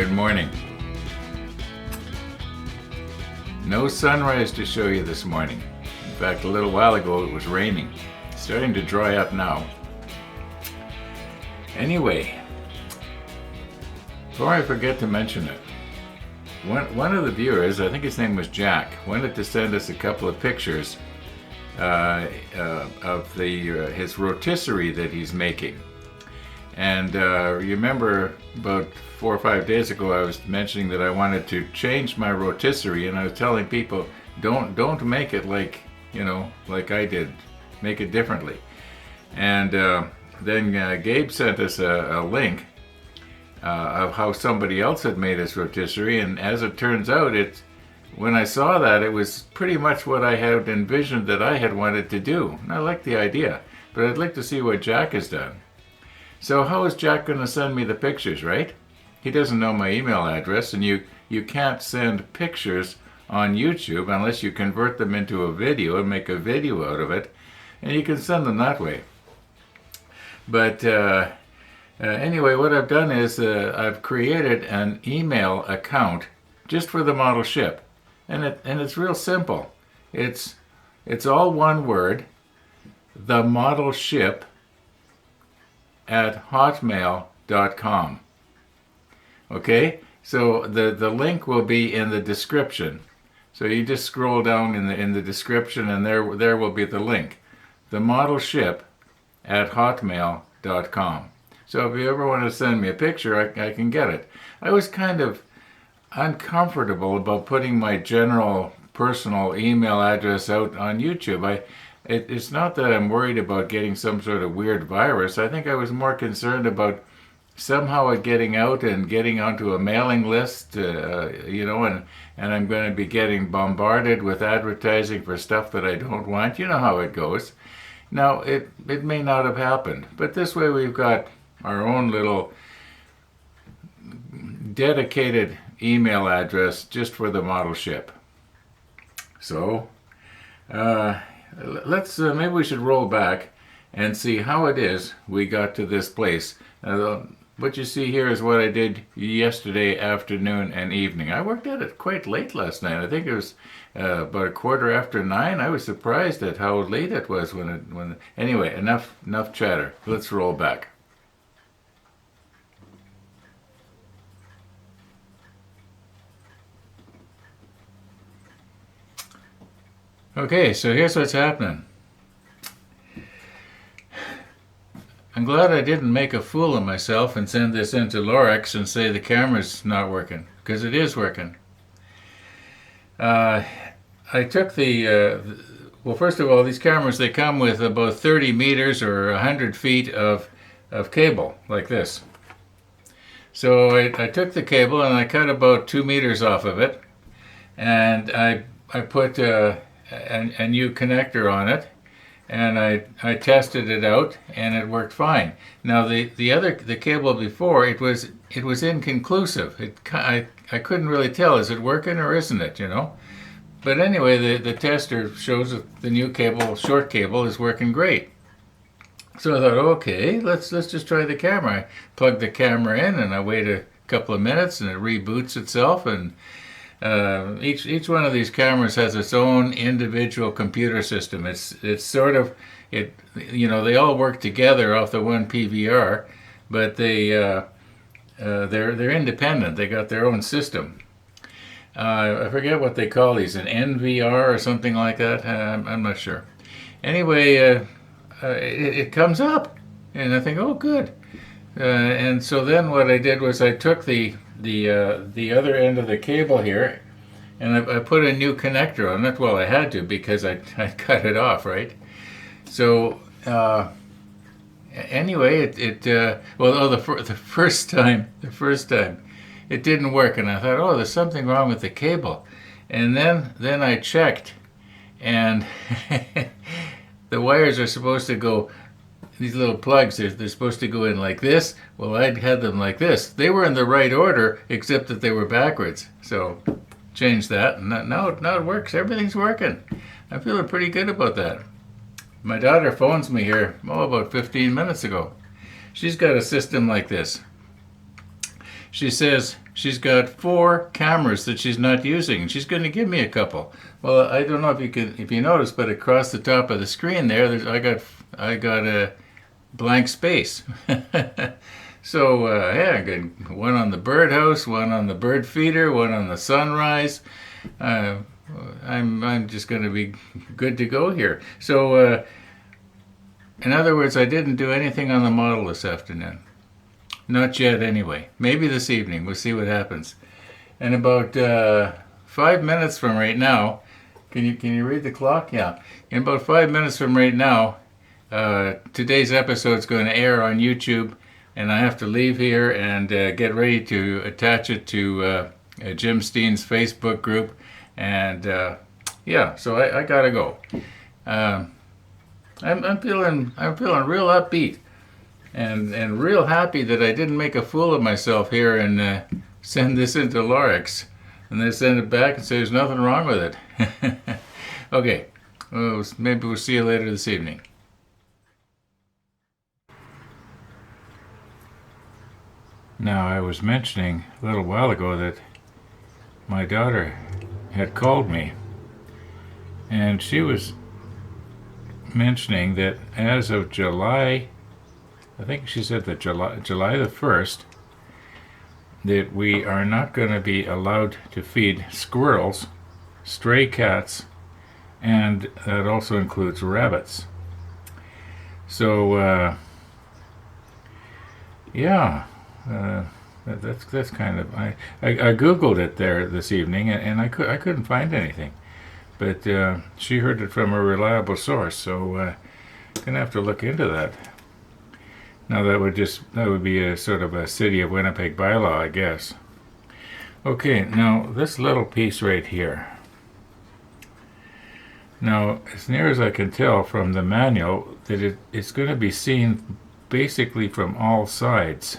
Good morning. No sunrise to show you this morning. In fact, a little while ago it was raining. It's starting to dry up now. Anyway, before I forget to mention it, one of the viewers, I think his name was Jack, wanted to send us a couple of pictures of his rotisserie that he's making. And you remember about 4 or 5 days ago I was mentioning that I wanted to change my rotisserie, and I was telling people don't make it like I did, make it differently. And then Gabe sent us a link of how somebody else had made his rotisserie, and as it turns out, when I saw that, it was pretty much what I had envisioned that I had wanted to do. And I like the idea, but I'd like to see what Jack has done. So how is Jack going to send me the pictures, right? He doesn't know my email address, and you can't send pictures on YouTube unless you convert them into a video and make a video out of it, and you can send them that way. But anyway, what I've done is I've created an email account just for the model ship, and it's real simple. It's all one word, the model ship at hotmail.com. Okay, so the link will be in the description. So you just scroll down in the description, and there will be the link, the model ship at hotmail.com. So if you ever want to send me a picture, I can get it. I was kind of uncomfortable about putting my general personal email address out on YouTube. It's not that I'm worried about getting some sort of weird virus. I think I was more concerned about somehow it getting out and getting onto a mailing list, and I'm going to be getting bombarded with advertising for stuff that I don't want. You know how it goes. Now, it may not have happened, but this way we've got our own little dedicated email address just for the model ship. So, let's maybe we should roll back and see how it is we got to this place. What you see here is what I did yesterday afternoon and evening. I worked at it quite late last night. I think it was about 9:15. I was surprised at how late it was anyway, enough chatter. Let's roll back. Okay, so here's what's happening. I'm glad I didn't make a fool of myself and send this into Lorex and say the camera's not working, because it is working. I took well, first of all, these cameras, they come with about 30 meters or 100 feet of cable, like this. So I took the cable and I cut about 2 meters off of it, and I put a new connector on it, and I tested it out, and it worked fine. Now the cable before, it was inconclusive. I couldn't really tell, is it working or isn't it, But anyway, the tester shows that the new cable, short cable, is working great. So I thought, okay, let's just try the camera. I plugged the camera in, and I wait a couple of minutes, and it reboots itself, and each one of these cameras has its own individual computer system. It's sort of they all work together off the one PVR, but they're independent. They got their own system. I forget what they call these, an NVR or something like that. I'm not sure. Anyway, it comes up, and I think, oh, good. And so then what I did was I took the other end of the cable here, and I put a new connector on it. Well, I had to, because I cut it off, right? So anyway, the first time it didn't work, and I thought, oh, there's something wrong with the cable. And then I checked, and the wires are supposed to go, these little plugs, they're supposed to go in like this. Well, I'd had them like this. They were in the right order, except that they were backwards. So changed that, and now it works. Everything's working. I'm feeling pretty good about that. My daughter phones me here, about 15 minutes ago. She's got a system like this. She says she's got 4 cameras that she's not using, and she's going to give me a couple. Well, I don't know if you notice, but across the top of the screen there, I got a blank space. So yeah, I got one on the birdhouse, one on the bird feeder, one on the sunrise. I'm just going to be good to go here. So in other words, I didn't do anything on the model this afternoon. Not yet, anyway. Maybe this evening. We'll see what happens. And about 5 minutes from right now, can you read the clock? Yeah. In about 5 minutes from right now, today's episode is going to air on YouTube, and I have to leave here and get ready to attach it to Jim Steen's Facebook group. And yeah, so I gotta go. I'm feeling real upbeat and real happy that I didn't make a fool of myself here and send this into Lorex, and they send it back and say there's nothing wrong with it. Okay, well, maybe we'll see you later this evening. Now, I was mentioning a little while ago that my daughter had called me, and she was mentioning that as of July, I think she said that July the 1st, that we are not going to be allowed to feed squirrels, stray cats, and that also includes rabbits. So yeah, that's kind of, I googled it there this evening, and I couldn't find anything, but she heard it from a reliable source, so gonna have to look into that. Now that would be a sort of a City of Winnipeg bylaw, I guess. Okay, now this little piece right here. Now, as near as I can tell from the manual, that it's going to be seen basically from all sides.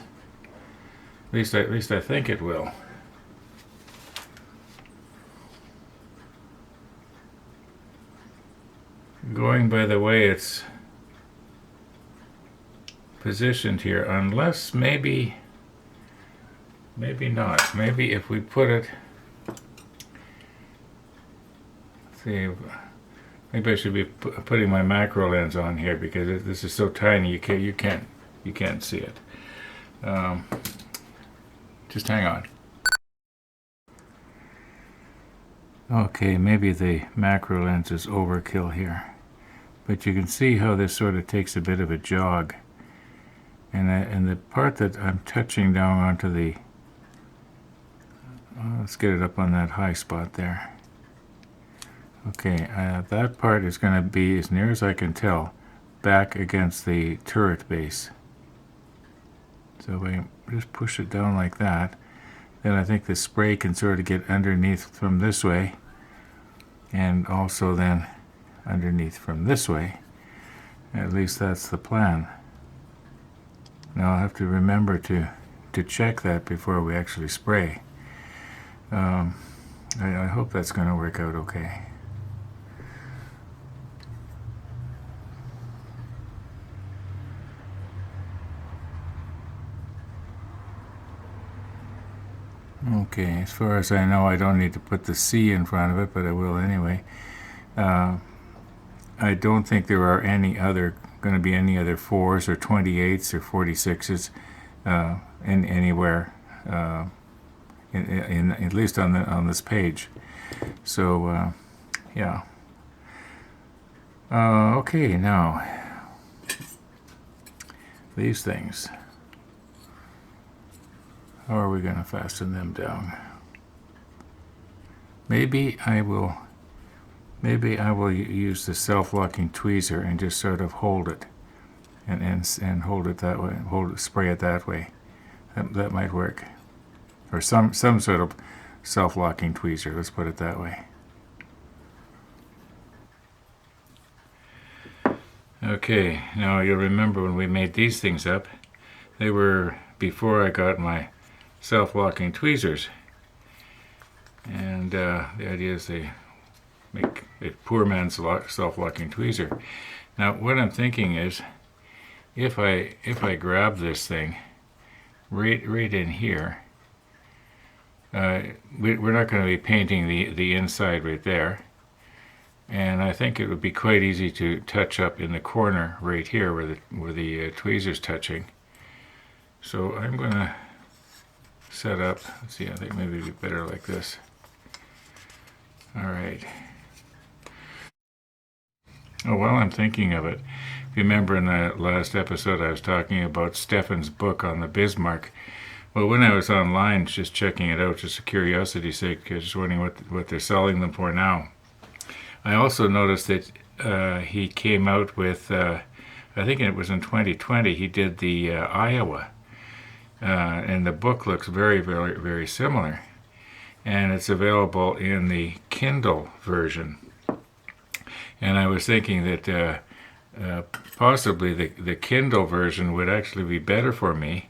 At least I think it will. Going by the way it's positioned here, unless maybe not. Maybe if we put it, see, maybe I should be putting my macro lens on here because this is so tiny you can't see it. Just hang on. Okay, maybe the macro lens is overkill here, but you can see how this sort of takes a bit of a jog. And the part that I'm touching down onto the, let's get it up on that high spot there. Okay, that part is going to be, as near as I can tell, back against the turret base. So if I just push it down like that, then I think the spray can sort of get underneath from this way, and also then underneath from this way. At least that's the plan. Now I'll have to remember to check that before we actually spray. I hope that's going to work out okay. Okay, as far as I know, I don't need to put the C in front of it, but I will anyway. I don't think there are going to be any other 4s or 28s or 46s anywhere, at least on this page. So yeah. Okay, now these things. How are we going to fasten them down? Maybe I will use the self-locking tweezer and just sort of hold it, and hold it that way. Spray it that way. That might work. Or some sort of self-locking tweezer. Let's put it that way. Okay. Now you'll remember when we made these things up, they were before I got my self-locking tweezers, and the idea is they make a poor man's self-locking tweezer. Now what I'm thinking is, if I grab this thing right in here, we're not going to be painting the inside right there. And I think it would be quite easy to touch up in the corner right here where the tweezer's touching. So I'm going to set up, let's see, I think maybe it'd be better like this. All right. Oh, while I'm thinking of it, if you remember in the last episode I was talking about Stefan's book on the Bismarck. Well, when I was online just checking it out, just a curiosity's sake, just wondering what they're selling them for now, I also noticed that he came out with, I think it was in 2020, he did the Iowa. And the book looks very, very, very similar. And it's available in the Kindle version. And I was thinking that possibly the Kindle version would actually be better for me,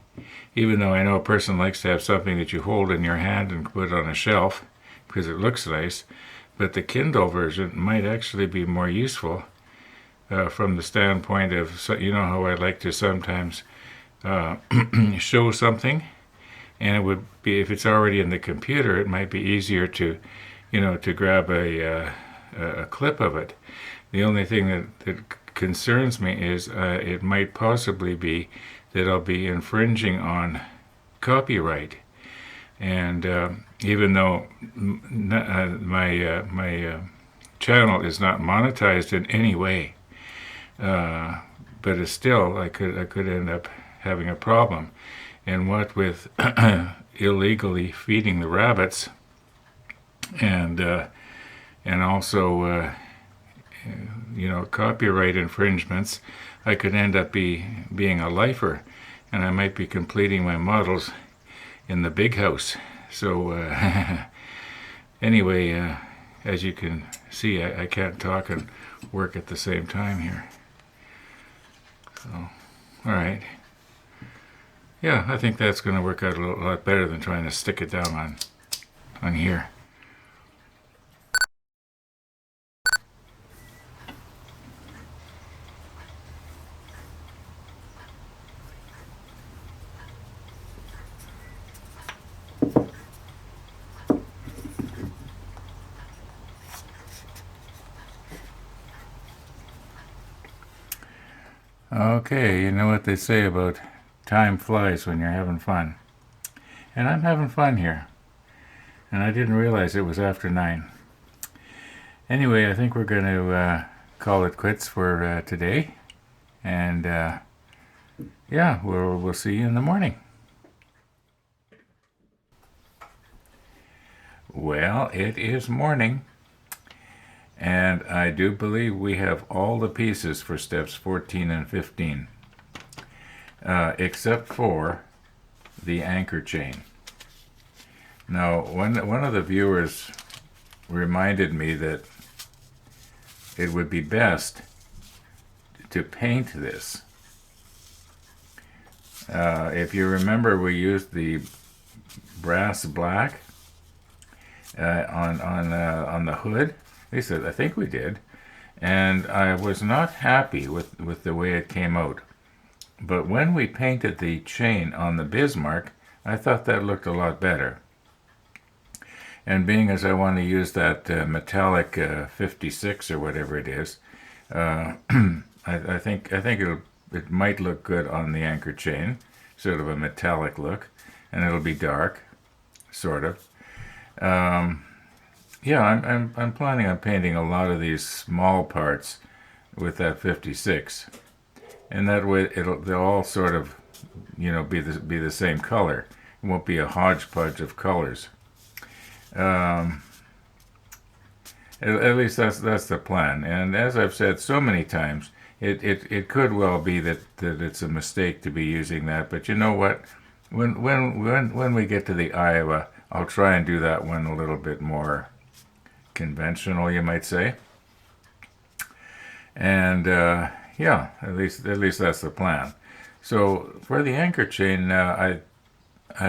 even though I know a person likes to have something that you hold in your hand and put on a shelf because it looks nice. But the Kindle version might actually be more useful from the standpoint of, so, you know how I like to sometimes show something, and it would be, if it's already in the computer, it might be easier to, to grab a clip of it. The only thing that concerns me is it might possibly be that I'll be infringing on copyright. And even though my channel is not monetized in any way, but it's still, I could end up having a problem. And what with illegally feeding the rabbits, and also copyright infringements, I could end up being a lifer, and I might be completing my models in the big house. So anyway, as you can see, I can't talk and work at the same time here. So, all right. Yeah, I think that's going to work out a lot better than trying to stick it down on here. Okay, you know what they say about time flies when you're having fun. And I'm having fun here. And I didn't realize it was after 9. Anyway, I think we're going to call it quits for today. And yeah, we'll see you in the morning. Well, it is morning. And I do believe we have all the pieces for steps 14 and 15, except for the anchor chain. Now, one of the viewers reminded me that it would be best to paint this. If you remember, we used the brass black on the hood. At least I think we did, and I was not happy with the way it came out. But when we painted the chain on the Bismarck, I thought that looked a lot better. And being as I want to use that metallic 56 or whatever it is, I think it might look good on the anchor chain, sort of a metallic look, and it'll be dark, sort of. Yeah, I'm planning on painting a lot of these small parts with that 56, and that way they'll all sort of, be the same color. It won't be a hodgepodge of colors. At least that's the plan. And as I've said so many times, it could well be that it's a mistake to be using that. But you know what? When we get to the Iowa, I'll try and do that one a little bit more conventional, you might say. And yeah, at least that's the plan. So for the anchor chain, I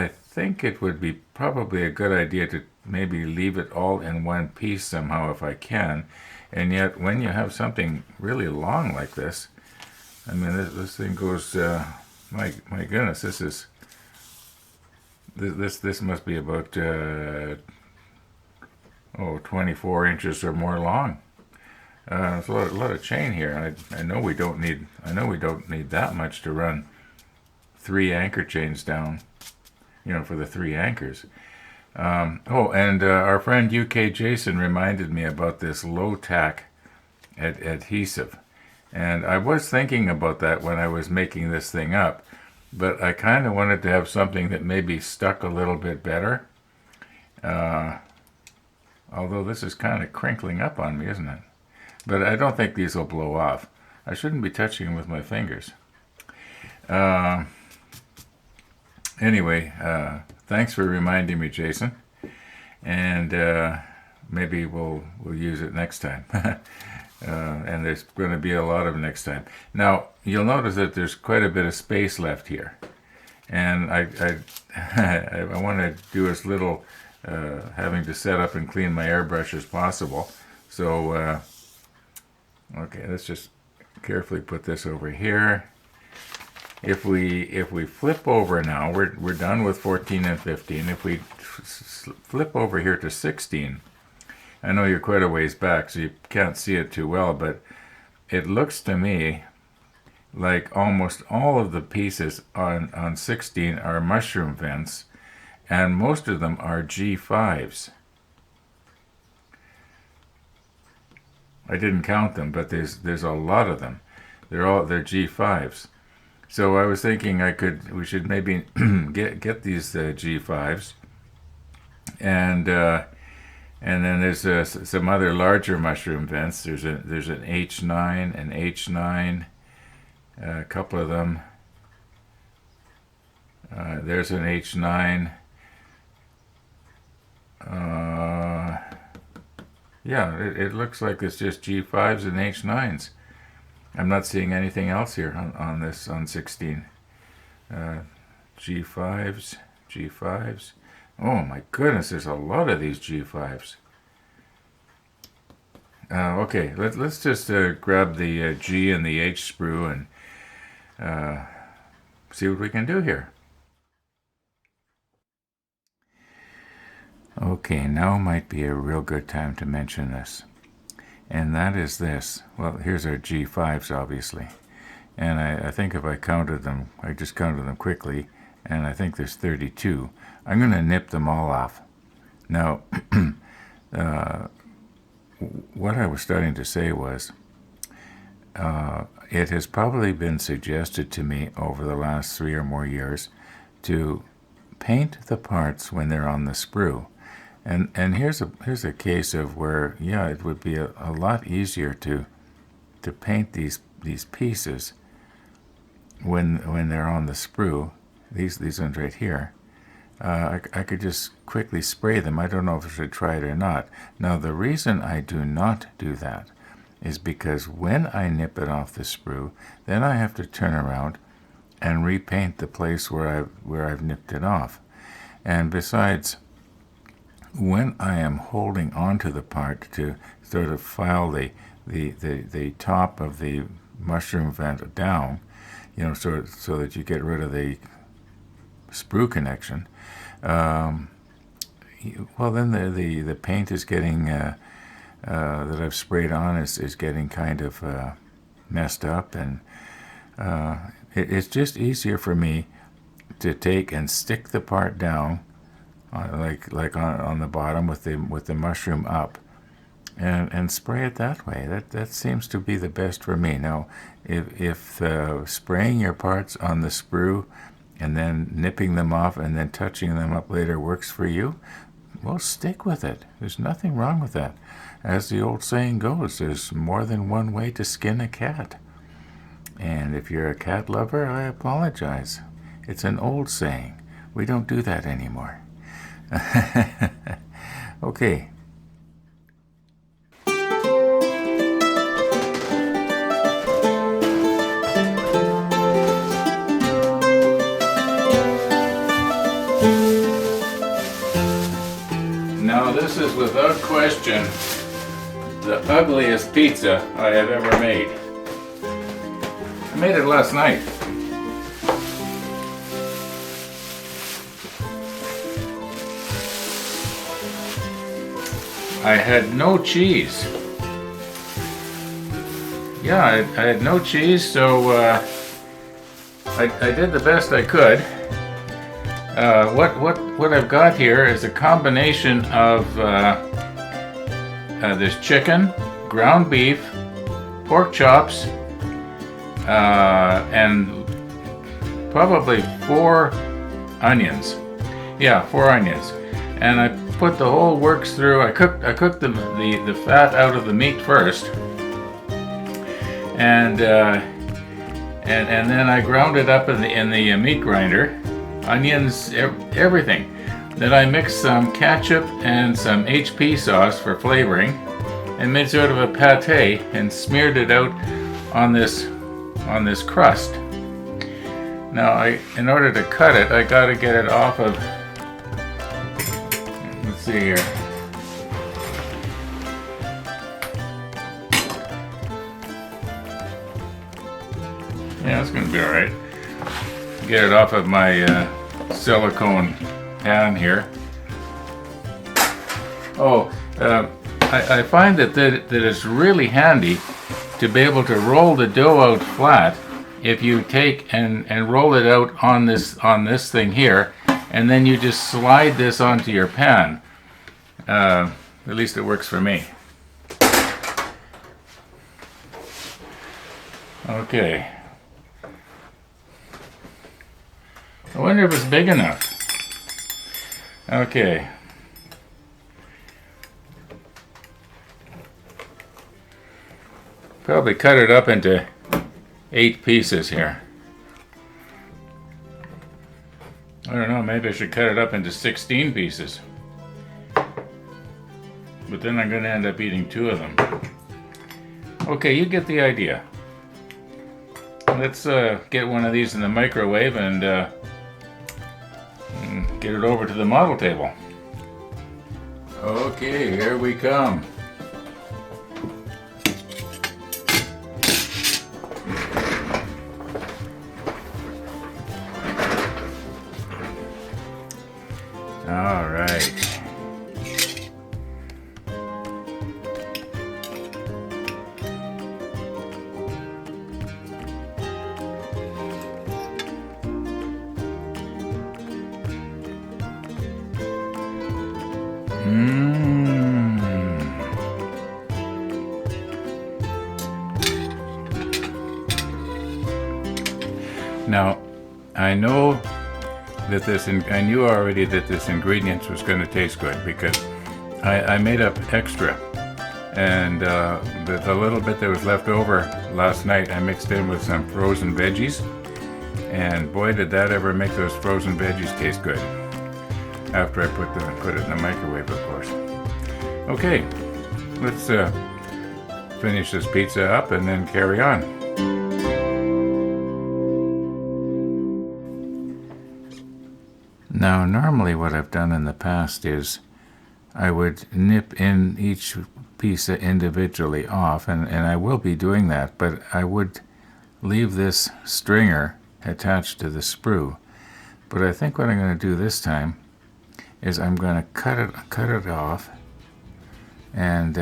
think it would be probably a good idea to maybe leave it all in one piece somehow if I can. And yet, when you have something really long like this, I mean, this thing goes, my goodness, this is This must be about 24 inches or more long. There's a lot of chain here. I know we don't need that much to run 3 anchor chains down, for the 3 anchors. And our friend UK Jason reminded me about this low tack adhesive. And I was thinking about that when I was making this thing up, but I kind of wanted to have something that maybe stuck a little bit better. Although this is kind of crinkling up on me, isn't it? But I don't think these will blow off. I shouldn't be touching them with my fingers. Anyway, thanks for reminding me, Jason. And maybe we'll use it next time. And there's going to be a lot of next time. Now, you'll notice that there's quite a bit of space left here. And I want to do as little having to set up and clean my airbrush as possible. So, okay, let's just carefully put this over here. If we flip over now, we're done with 14 and 15. If we flip over here to 16, I know you're quite a ways back, so you can't see it too well, but it looks to me like almost all of the pieces on 16 are mushroom vents, and most of them are G5s. I didn't count them, but there's a lot of them. They're G5s. So I was thinking we should maybe get these G5s, and then there's some other larger mushroom vents. There's an H9, an H9, a couple of them. There's an H9. Yeah, it looks like it's just G5s and H9s. I'm not seeing anything else here on 16. G5s. Oh my goodness, there's a lot of these G5s. Okay, let's just grab the G and the H sprue and see what we can do here. Okay, now might be a real good time to mention this. And that is this. Well, here's our G5s, obviously. And I think if I counted them, I just counted them quickly, and I think there's 32. I'm going to nip them all off. Now, what I was starting to say was, it has probably been suggested to me over the last 3 or more years to paint the parts when they're on the sprue. And here's a case of where, yeah, it would be a lot easier to paint these pieces when they're on the sprue. These ones right here. I could just quickly spray them. I don't know if I should try it or not. Now, the reason I do not do that is because when I nip it off the sprue, then I have to turn around and repaint the place where I've nipped it off. And besides, when I am holding onto the part to sort of file the top of the mushroom vent down, so that you get rid of the sprue connection, well, then the paint is getting that I've sprayed on is getting kind of messed up, and it's just easier for me to take and stick the part down, like on the bottom with the mushroom up, and spray it that way. That seems to be the best for me. Now, if spraying your parts on the sprue and then nipping them off and then touching them up later works for you, well, stick with it. There's nothing wrong with that. As the old saying goes, there's more than one way to skin a cat. And if you're a cat lover, I apologize. It's an old saying. We don't do that anymore. Okay. Now this is without question the ugliest pizza I have ever made. I made it last night. I had no cheese. Yeah, I had no cheese, so I did the best I could. What I've got here is a combination of this chicken, ground beef, pork chops, and probably 4 onions. Yeah, 4 onions. And I put the whole works through. I cooked the fat out of the meat first, and then I ground it up in the meat grinder, onions, everything. Then I mixed some ketchup and some HP sauce for flavoring, and made sort of a pate and smeared it out on this crust. Now, in order to cut it, I got to get it off of. Let's see here. Yeah, it's going to be all right. Get it off of my silicone pan here. Oh, I find that it's really handy to be able to roll the dough out flat if you take and roll it out on this thing here, and then you just slide this onto your pan. At least it works for me. Okay. I wonder if it's big enough. Okay. Probably cut it up into 8 pieces here. I don't know, maybe I should cut it up into 16 pieces. But then I'm going to end up eating 2 of them. Okay, you get the idea. Let's get one of these in the microwave and get it over to the model table. Okay, here we come. All right. Now, I know that I knew already that this ingredient was going to taste good because I made up extra, and the little bit that was left over last night I mixed in with some frozen veggies, and boy did that ever make those frozen veggies taste good. After I put it in the microwave, of course. Okay, let's finish this pizza up and then carry on. Now, normally what I've done in the past is I would nip in each piece individually off, and I will be doing that, but I would leave this stringer attached to the sprue. But I think what I'm going to do this time is I'm going to cut it off, and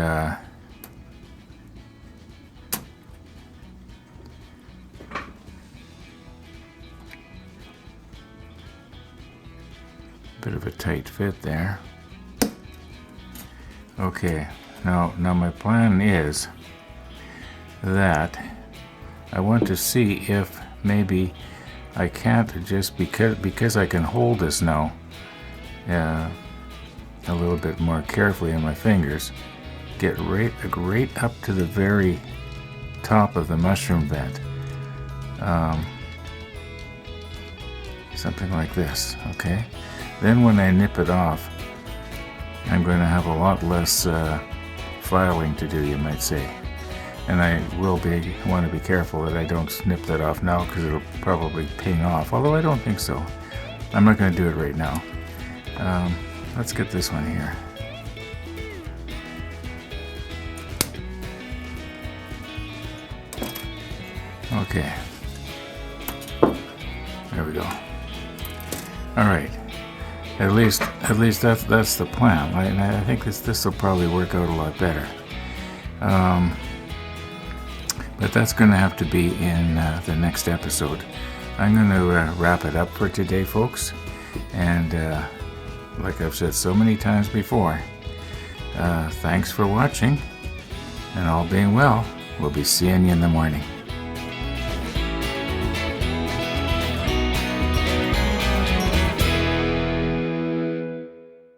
bit of a tight fit there. Okay, now my plan is that I want to see if maybe I can't, just because I can hold this now a little bit more carefully in my fingers, get right up to the very top of the mushroom vent. Something like this, okay? Then when I nip it off, I'm going to have a lot less filing to do, you might say. And I want to be careful that I don't snip that off now, because it'll probably ping off, although I don't think so. I'm not going to do it right now. Let's get this one here. Okay. There we go. All right. At least that's the plan. I think this will probably work out a lot better. But that's going to have to be in the next episode. I'm going to wrap it up for today, folks. And like I've said so many times before, thanks for watching. And all being well, we'll be seeing you in the morning.